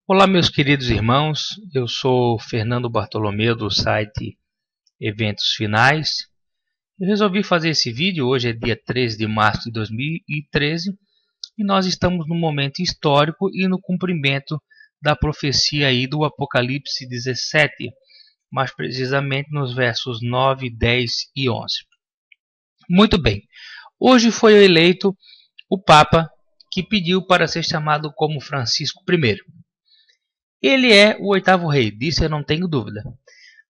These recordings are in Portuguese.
Olá, meus queridos irmãos, eu sou Fernando Bartolomeu do site Eventos Finais. Eu resolvi fazer esse vídeo, hoje é dia 13 de março de 2013 e nós estamos num momento histórico e no cumprimento da profecia aí do Apocalipse 17, mais precisamente nos versos 9, 10 e 11. Muito bem, hoje foi eleito o Papa que pediu para ser chamado como Francisco I. Ele é o oitavo rei, disso eu não tenho dúvida.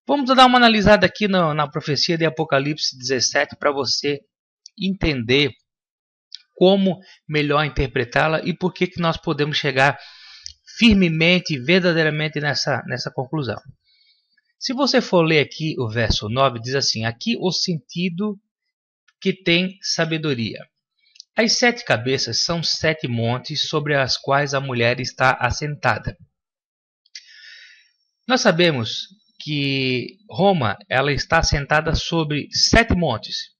Vamos dar uma analisada aqui na profecia de Apocalipse 17 para você entender como melhor interpretá-la e por que nós podemos chegar firmemente e verdadeiramente nessa conclusão. Se você for ler aqui o verso 9, diz assim: aqui o sentido que tem sabedoria. As 7 cabeças são 7 montes sobre as quais a mulher está assentada. Nós sabemos que Roma ela está assentada sobre 7 montes.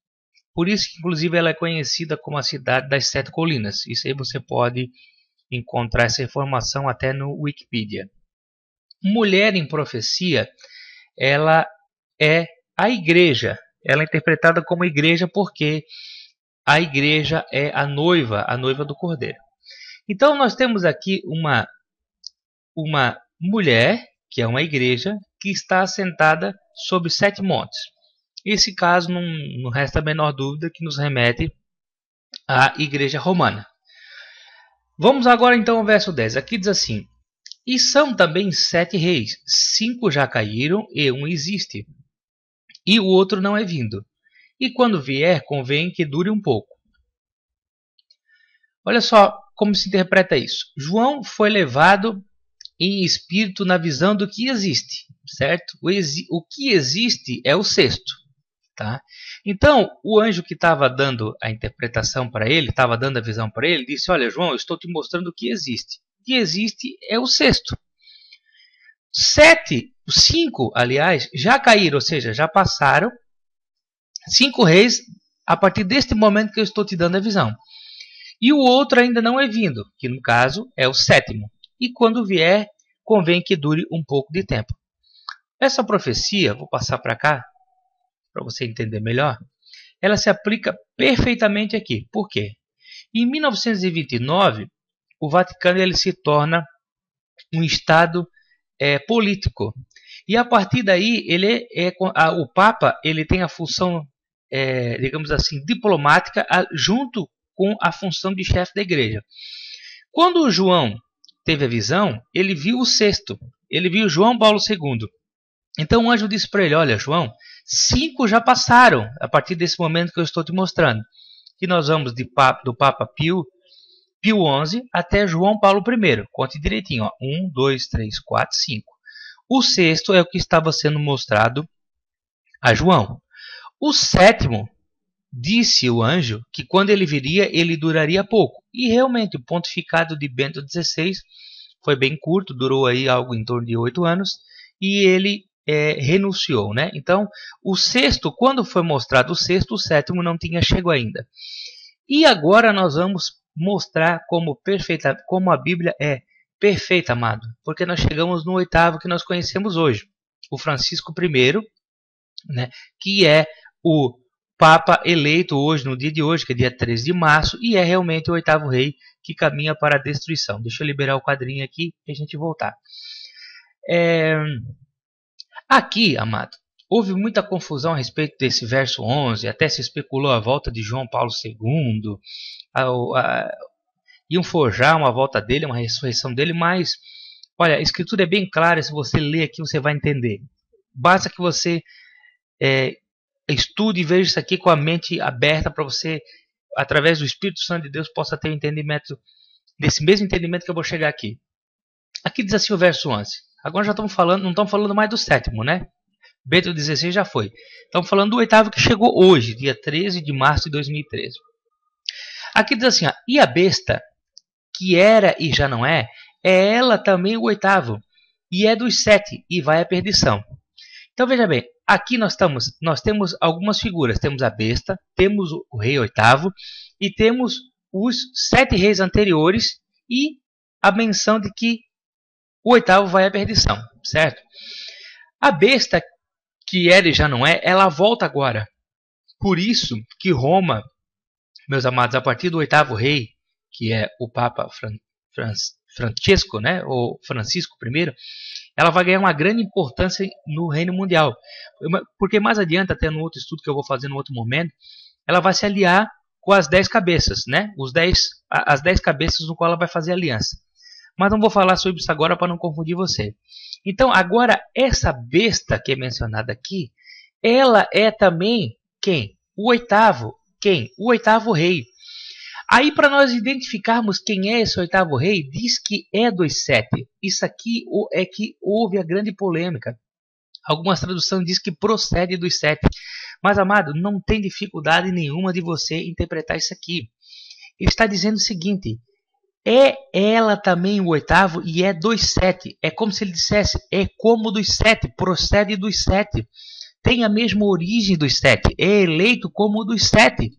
Por isso que, inclusive, ela é conhecida como a cidade das 7 colinas. Isso aí você pode encontrar essa informação até no Wikipedia. Mulher em profecia, ela é a igreja. Ela é interpretada como igreja porque a igreja é a noiva do Cordeiro. Então nós temos aqui uma mulher, que é uma igreja, que está assentada sobre 7 montes. Esse caso não resta a menor dúvida que nos remete à igreja romana. Vamos agora então ao verso 10. Aqui diz assim: e são também 7 reis, 5 já caíram e um existe, e o outro não é vindo. E quando vier, convém que dure um pouco. Olha só como se interpreta isso. João foi levado em espírito na visão do que existe, certo? O que existe é o sexto, tá? Então, o anjo que estava dando a interpretação para ele, estava dando a visão para ele, disse: olha, João, eu estou te mostrando o que existe. O que existe é o sexto. 5, aliás, já caíram, ou seja, já passaram 5 reis a partir deste momento que eu estou te dando a visão. E o outro ainda não é vindo, que no caso é o 7º. E quando vier, convém que dure um pouco de tempo. Essa profecia, vou passar para cá, para você entender melhor, ela se aplica perfeitamente aqui. Por quê? Em 1929, o Vaticano ele se torna um Estado político. E a partir daí, o Papa ele tem a função, digamos assim, diplomática junto com a função de chefe da igreja. Quando o João teve a visão, ele viu o sexto, ele viu João Paulo II. Então o anjo disse para ele: olha, João, 5 já passaram a partir desse momento que eu estou te mostrando. Que nós vamos do Papa Pio XI até João Paulo I. Conte direitinho, ó. 1, 2, 3, 4, 5. O sexto é o que estava sendo mostrado a João. O 7º, disse o anjo, que quando ele viria, ele duraria pouco. E realmente o pontificado de Bento XVI foi bem curto, durou aí algo em torno de 8 anos, e ele renunciou, né? Então, o sexto, quando foi mostrado o sexto, o 7º não tinha chegado ainda. E agora nós vamos mostrar como a Bíblia é perfeita, amado, porque nós chegamos no 8º que nós conhecemos hoje, o Francisco I, né? Que é o Papa eleito hoje, no dia de hoje, que é dia 13 de março, e é realmente o 8º rei que caminha para a destruição. Deixa eu liberar o quadrinho aqui e a gente voltar. Aqui, amado, houve muita confusão a respeito desse verso 11, até se especulou a volta de João Paulo II, iam forjar uma volta dele, uma ressurreição dele, mas, olha, a escritura é bem clara, se você ler aqui você vai entender. Basta que você estude e veja isso aqui com a mente aberta para você, através do Espírito Santo de Deus, possa ter o entendimento, desse mesmo entendimento que eu vou chegar aqui. Aqui diz assim o verso 11. Agora já estamos falando, não estamos falando mais do 7º, né? Bento XVI já foi. Estamos falando do 8º que chegou hoje, dia 13 de março de 2013. Aqui diz assim, ó, e a besta, que era e já não é ela também o 8º, e é dos 7, e vai à perdição. Então veja bem, aqui nós temos algumas figuras. Temos a besta, temos o rei 8º, e temos os 7 reis anteriores, e a menção de que o oitavo vai à perdição, certo? A besta, que era e já não é, ela volta agora. Por isso que Roma, meus amados, a partir do oitavo rei, que é o Papa Francisco, né, ou Francisco I, ela vai ganhar uma grande importância no reino mundial. Porque mais adiante, até no outro estudo que eu vou fazer no outro momento, ela vai se aliar com as 10 cabeças, né? As 10 cabeças no qual ela vai fazer aliança. Mas não vou falar sobre isso agora para não confundir você. Então, agora, essa besta que é mencionada aqui, ela é também quem? O oitavo. Quem? O oitavo rei. Aí, para nós identificarmos quem é esse oitavo rei, diz que é dos 7. Isso aqui é que houve a grande polêmica. Algumas traduções dizem que procede dos 7. Mas, amado, não tem dificuldade nenhuma de você interpretar isso aqui. Ele está dizendo o seguinte: é ela também o oitavo e é dos 7. É como se ele dissesse, é como dos 7, procede dos 7. Tem a mesma origem dos 7, é eleito como dos 7.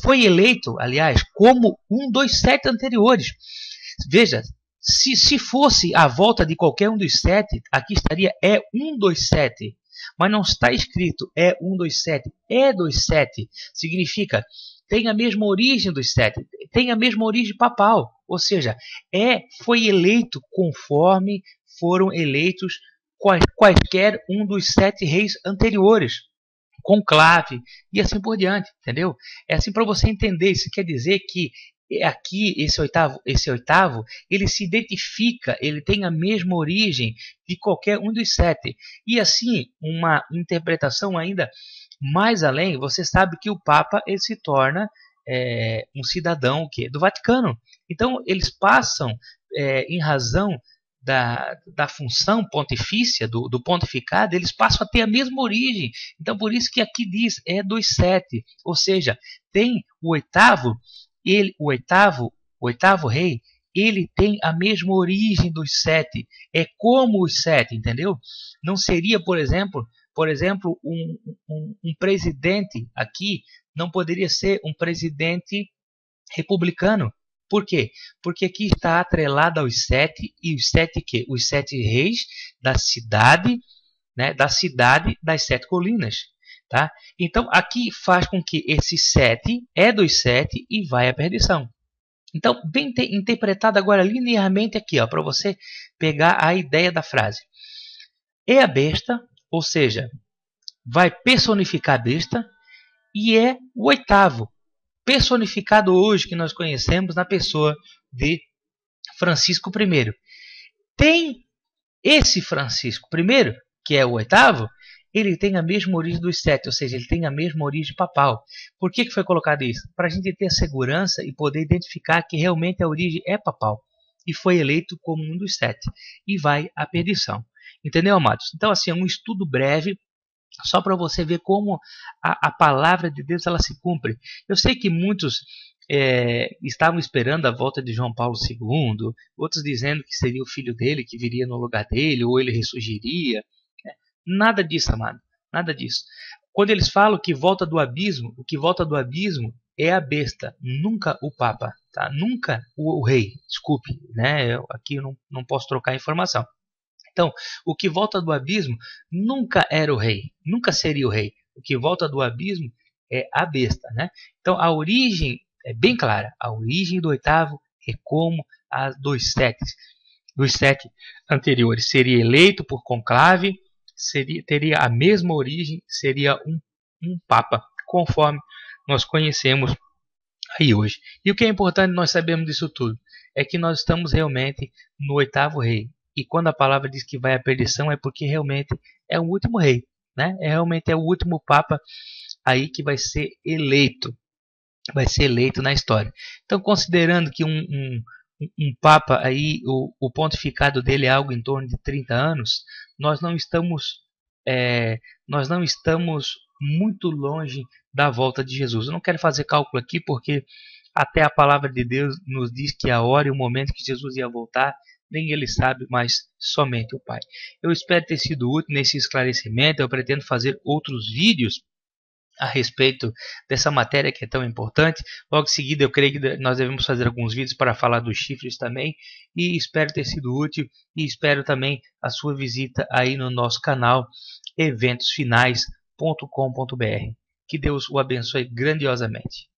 Foi eleito, aliás, como um dos 7 anteriores. Veja, se fosse a volta de qualquer um dos 7, aqui estaria é um dos 7. Mas não está escrito é um dos 7, é dos 7. Significa, tem a mesma origem dos 7, tem a mesma origem papal. Ou seja, foi eleito conforme foram eleitos quaisquer um dos 7 reis anteriores, conclave e assim por diante, entendeu? É assim para você entender. Isso quer dizer que aqui esse oitavo, ele se identifica, ele tem a mesma origem de qualquer um dos 7. E assim, uma interpretação ainda mais além, você sabe que o Papa ele se torna um cidadão do Vaticano. Então eles passam, em razão da função pontifícia, do pontificado, eles passam a ter a mesma origem. Então por isso que aqui diz, é dos 7. Ou seja, tem o oitavo rei, ele tem a mesma origem dos 7. É como os 7, entendeu? Não seria, por exemplo, um presidente aqui, não poderia ser um presidente republicano. Por quê? Porque aqui está atrelado aos 7, e os 7 quê? Os 7 reis da cidade, né, das 7 colinas. Tá? Então aqui faz com que esse 7 é dos 7 e vai à perdição. Então, bem interpretado agora linearmente aqui, para você pegar a ideia da frase. É a besta, ou seja, vai personificar a besta, e é o oitavo, personificado hoje que nós conhecemos na pessoa de Francisco I. Tem esse Francisco I, que é o oitavo, ele tem a mesma origem dos 7, ou seja, ele tem a mesma origem papal. Por que foi colocado isso? Para a gente ter a segurança e poder identificar que realmente a origem é papal. E foi eleito como um dos 7. E vai à perdição. Entendeu, amados? Então, assim, é um estudo breve, só para você ver como a palavra de Deus ela se cumpre. Eu sei que muitos estavam esperando a volta de João Paulo II, outros dizendo que seria o filho dele que viria no lugar dele, ou ele ressurgiria. Nada disso, amado. Nada disso. Quando eles falam que volta do abismo, o que volta do abismo é a besta, nunca o Papa, tá? Nunca o rei. Desculpe, né? Aqui eu não posso trocar a informação. Então, o que volta do abismo nunca era o rei, nunca seria o rei. O que volta do abismo é a besta, né? Então, a origem é bem clara. A origem do oitavo é como a dos 7 anteriores. Seria eleito por conclave, teria a mesma origem, seria um papa, conforme nós conhecemos aí hoje. E o que é importante nós sabemos disso tudo é que nós estamos realmente no oitavo rei. E quando a palavra diz que vai à perdição é porque realmente é o último rei, né? Realmente é o último papa aí que vai ser eleito na história. Então, considerando que um papa aí, o pontificado dele é algo em torno de 30 anos, nós não estamos muito longe da volta de Jesus. Eu não quero fazer cálculo aqui porque até a palavra de Deus nos diz que a hora e o momento que Jesus ia voltar, nem ele sabe, mas somente o Pai. Eu espero ter sido útil nesse esclarecimento. Eu pretendo fazer outros vídeos a respeito dessa matéria que é tão importante. Logo em seguida, eu creio que nós devemos fazer alguns vídeos para falar dos chifres também. E espero ter sido útil e espero também a sua visita aí no nosso canal eventosfinais.com.br. Que Deus o abençoe grandiosamente.